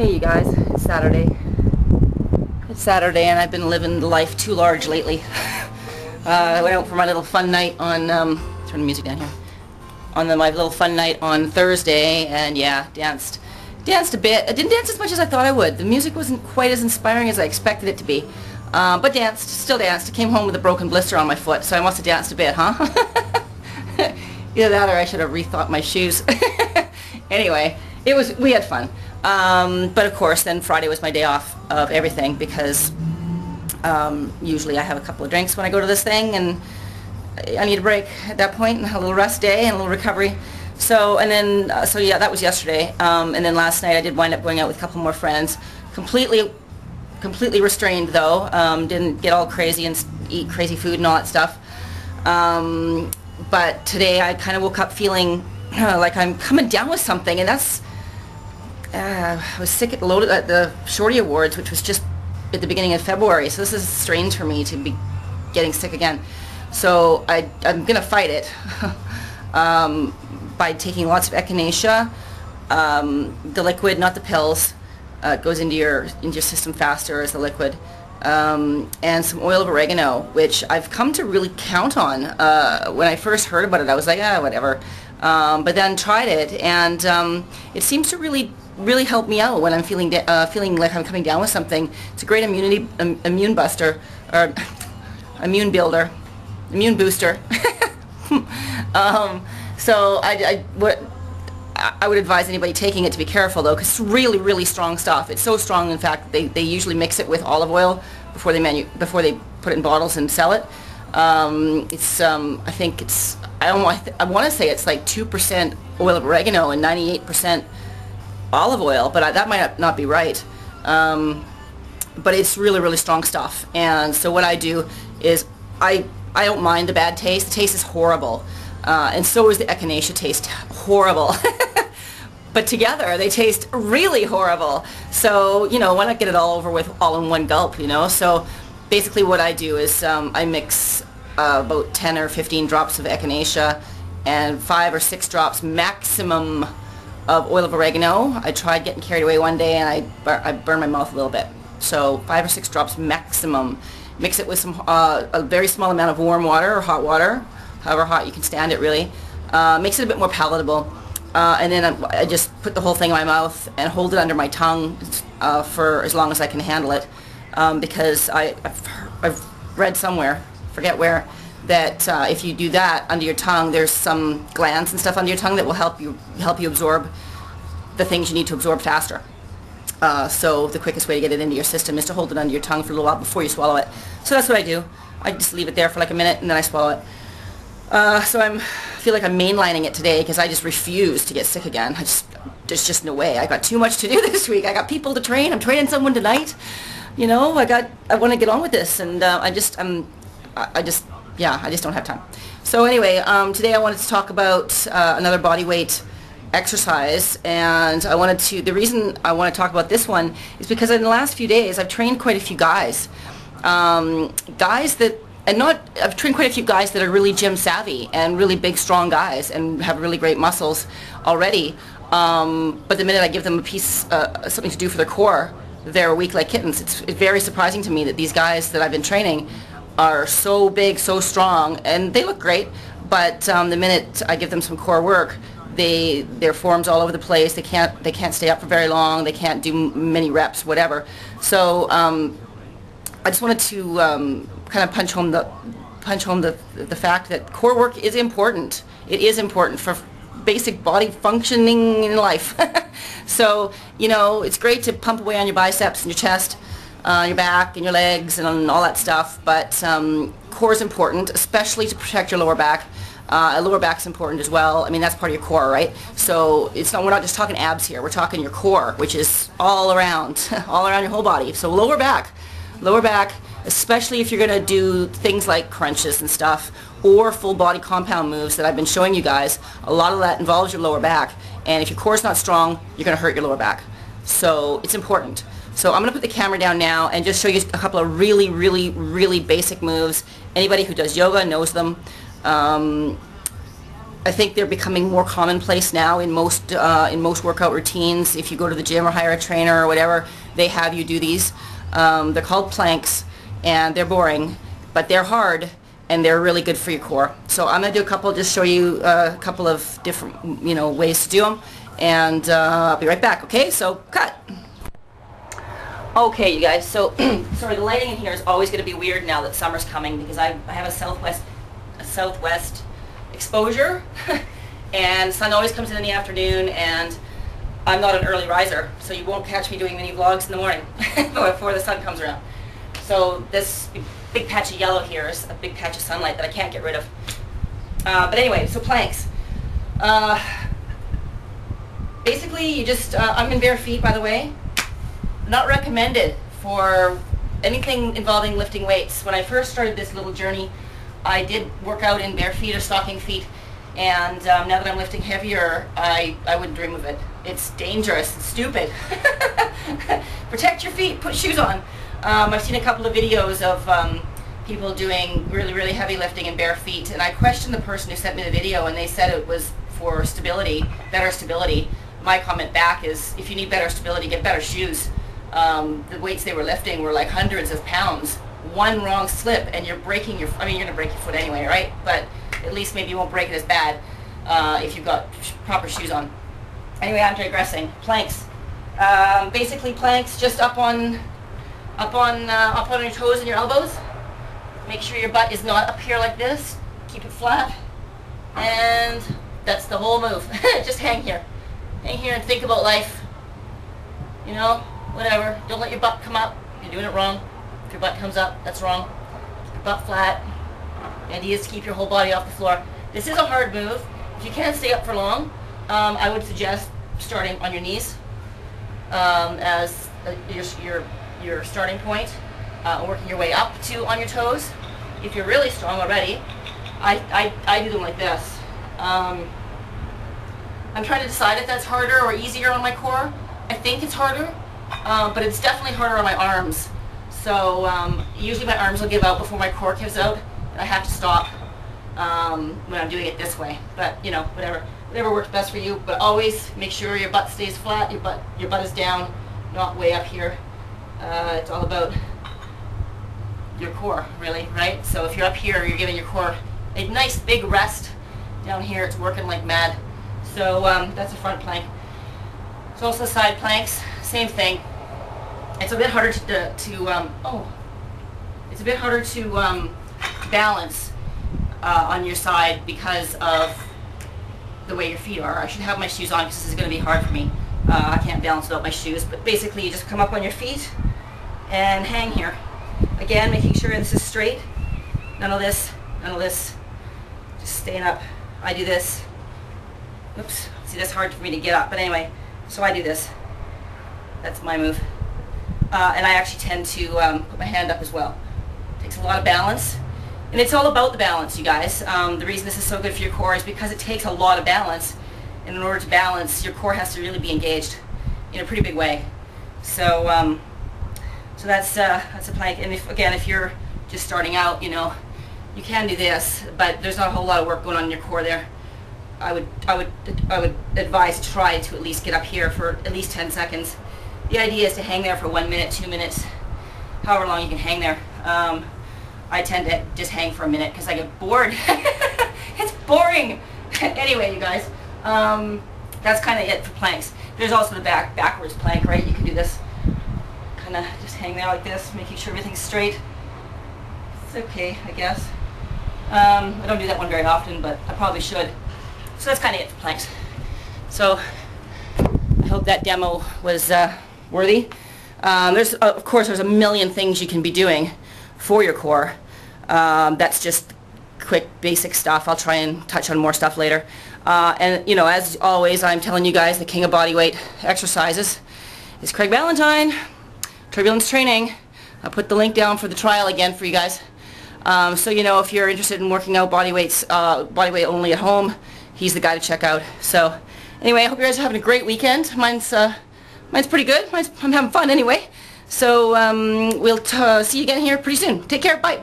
Hey you guys, it's Saturday. It's Saturday and I've been living life too large lately. I went out for my little fun night on, turn the music down here, on my little fun night on Thursday, and yeah, danced a bit. I didn't dance as much as I thought I would. The music wasn't quite as inspiring as I expected it to be. But still danced. I came home with a broken blister on my foot, so I must have danced a bit, huh? Either that or I should have rethought my shoes. Anyway, we had fun. But of course, then Friday was my day off of everything because usually I have a couple of drinks when I go to this thing, and I need a break at that point, and a little rest day and a little recovery. So yeah, that was yesterday. And then last night I did wind up going out with a couple more friends. Completely restrained though. Didn't get all crazy and eat crazy food and all that stuff. But today I kind of woke up feeling like I'm coming down with something, and that's I was sick at the Shorty Awards, which was just at the beginning of February, so this is strange for me to be getting sick again. So I'm gonna fight it by taking lots of echinacea, the liquid, not the pills. It goes into your system faster as the liquid, and some oil of oregano, which I've come to really count on. When I first heard about it, I was like, whatever. But then tried it, and it seems to really help me out when I'm feeling like I'm coming down with something. It's a great immune buster, or immune builder, immune booster. So I would advise anybody taking it to be careful though, because it's really strong stuff. It's so strong, in fact, they usually mix it with olive oil before they put it in bottles and sell it. I think it's, I want to say it's like 2% oil of oregano and 98% olive oil, but that might not be right. But it's really strong stuff, and so what I do is I don't mind the bad taste. The taste is horrible, and so is the echinacea taste horrible. But together they taste really horrible. So, why not get it all over with all in one gulp, So basically what I do is I mix about 10 or 15 drops of echinacea and 5 or 6 drops maximum of oil of oregano. I tried getting carried away one day and I burned my mouth a little bit. So 5 or 6 drops maximum. Mix it with some a very small amount of warm water or hot water, however hot you can stand it really. Makes it a bit more palatable. And then I just put the whole thing in my mouth and hold it under my tongue for as long as I can handle it, because I've read somewhere, forget where, that if you do that under your tongue, there's some glands and stuff under your tongue that will help you absorb the things you need to absorb faster. So the quickest way to get it into your system is to hold it under your tongue for a little while before you swallow it. So that's what I do. I just leave it there for like a minute and then I swallow it. So I feel like I'm mainlining it today because I just refuse to get sick again. There's just no way. I got too much to do this week. I got people to train. I'm training someone tonight. I want to get on with this, and I just don't have time. So anyway, today I wanted to talk about another body weight exercise, and the reason I want to talk about this one is because in the last few days I've trained quite a few guys. I've trained quite a few guys that are really gym savvy and really big, strong guys and have really great muscles already. But the minute I give them a piece, something to do for their core, they're weak like kittens. It's very surprising to me that these guys that I've been training are so big, so strong, and they look great. But the minute I give them some core work, their form's all over the place. They can't stay up for very long. They can't do many reps, whatever. So I just wanted to kind of punch home the fact that core work is important. It is important for basic body functioning in life. So, it's great to pump away on your biceps and your chest, your back and your legs and all that stuff, but core is important, especially to protect your lower back. Lower back's important as well. I mean, that's part of your core, right? So we're not just talking abs here. We're talking your core, which is all around, all around your whole body. So lower back, especially if you're going to do things like crunches and stuff, or full body compound moves that I've been showing you guys. A lot of that involves your lower back, and if your core's not strong, you're going to hurt your lower back. So it's important. So I'm going to put the camera down now and just show you a couple of really basic moves. Anybody who does yoga knows them. I think they're becoming more commonplace now in most workout routines. If you go to the gym or hire a trainer or whatever, they have you do these. They're called planks, and they're boring, but they're hard, and they're really good for your core. So I'm going to do a couple, just show you a couple of different, ways to do them, and I'll be right back. Okay, so cut. Okay, you guys. So sorry, the lighting in here is always going to be weird now that summer's coming, because I have a southwest exposure, and the sun always comes in the afternoon, and I'm not an early riser, so you won't catch me doing mini vlogs in the morning before the sun comes around. So this big patch of yellow here is a big patch of sunlight that I can't get rid of. But anyway, so planks. Basically, you just, I'm in bare feet, by the way. Not recommended for anything involving lifting weights. When I first started this little journey, I did work out in bare feet or stocking feet, and now that I'm lifting heavier, I wouldn't dream of it. It's dangerous. It's stupid. Protect your feet. Put shoes on. I've seen a couple of videos of people doing really, really heavy lifting in bare feet, and I questioned the person who sent me the video, and they said it was for stability, better stability. My comment back is, if you need better stability, get better shoes. The weights they were lifting were like hundreds of pounds. One wrong slip and you're breaking your, I mean, you're going to break your foot anyway, right? But at least maybe you won't break it as bad if you've got proper shoes on. Anyway, I'm digressing. Planks. Basically planks just up on your toes and your elbows. Make sure your butt is not up here like this. Keep it flat. And that's the whole move. Just hang here. Hang here and think about life. Whatever. Don't let your butt come up. You're doing it wrong. If your butt comes up, that's wrong. Keep your butt flat. The idea is to keep your whole body off the floor. This is a hard move. If you can't stay up for long, I would suggest starting on your knees as your starting point, working your way up to on your toes. If you're really strong already, I do them like this. I'm trying to decide if that's harder or easier on my core. I think it's harder, but it's definitely harder on my arms. So usually my arms will give out before my core gives out, and I have to stop when I'm doing it this way. But whatever works best for you. But always make sure your butt stays flat. Your butt is down, not way up here. It's all about your core, really, right? So if you're up here, you're giving your core a nice big rest. Down here, it's working like mad. So that's a front plank. There's also side planks, same thing. It's a bit harder it's a bit harder to balance on your side because of the way your feet are. I should have my shoes on because this is going to be hard for me. I can't balance without my shoes, but basically you just come up on your feet and hang here. Again, making sure this is straight. None of this, just staying up. I do this. Oops, see, that's hard for me to get up, but anyway, so I do this. That's my move. And I actually tend to put my hand up as well. Takes a lot of balance. And it's all about the balance, you guys. The reason this is so good for your core is because it takes a lot of balance. And in order to balance, your core has to really be engaged in a pretty big way. So so that's a plank. And if you're just starting out, you can do this, but there's not a whole lot of work going on in your core there. I would advise try to at least get up here for at least 10 seconds. The idea is to hang there for 1 minute, 2 minutes, however long you can hang there. I tend to just hang for a minute because I get bored. It's boring. Anyway, you guys, that's kind of it for planks. There's also the backwards plank, right? You can do this, kind of just hang there like this, making sure everything's straight. It's okay, I guess. I don't do that one very often, but I probably should. So that's kind of it for planks. So I hope that demo was worthy. Of course, there's a million things you can be doing for your core. That's just quick, basic stuff. I'll try and touch on more stuff later. And as always, I'm telling you guys the king of bodyweight exercises is Craig Ballantyne, Turbulence Training. I'll put the link down for the trial again for you guys. So if you're interested in working out bodyweight only at home, he's the guy to check out. So anyway, I hope you guys are having a great weekend. Mine's pretty good. I'm having fun anyway. So we'll see you again here pretty soon. Take care. Bye.